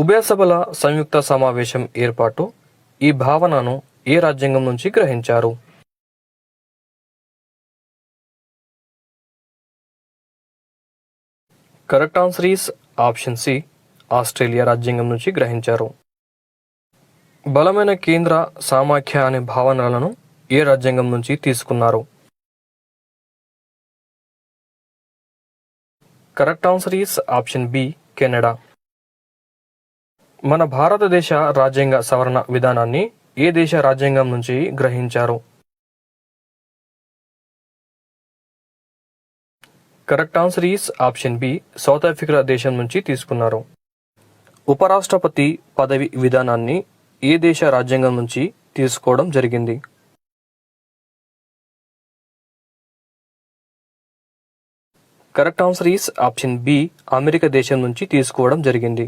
ఉభయ సభల సంయుక్త సమావేశం ఏర్పాటు ఈ భావనను ఏ రాజ్యాంగం నుంచి గ్రహించారు? Correct answer is option C, Australia రాజ్యాంగం నుంచి గ్రహించారు. బలమైన కేంద్ర సామాఖ్య అనే భావనలను ఏ రాజ్యాంగం నుంచి తీసుకున్నారు? Correct answer is option B, Canada. మన భారతదేశ రాజ్యాంగ సవరణ విధానాన్ని ఏ దేశ రాజ్యాంగం నుంచి గ్రహించారు? Correct answer is option B, South Africa దేశం నుంచి తీసుకున్నారు. ఉపరాష్ట్రపతి పదవి విధానాన్ని ఏ దేశ రాజ్యాంగం నుంచి తీసుకోవడం జరిగింది? Correct answer is option B, America దేశం నుంచి తీసుకోవడం జరిగింది.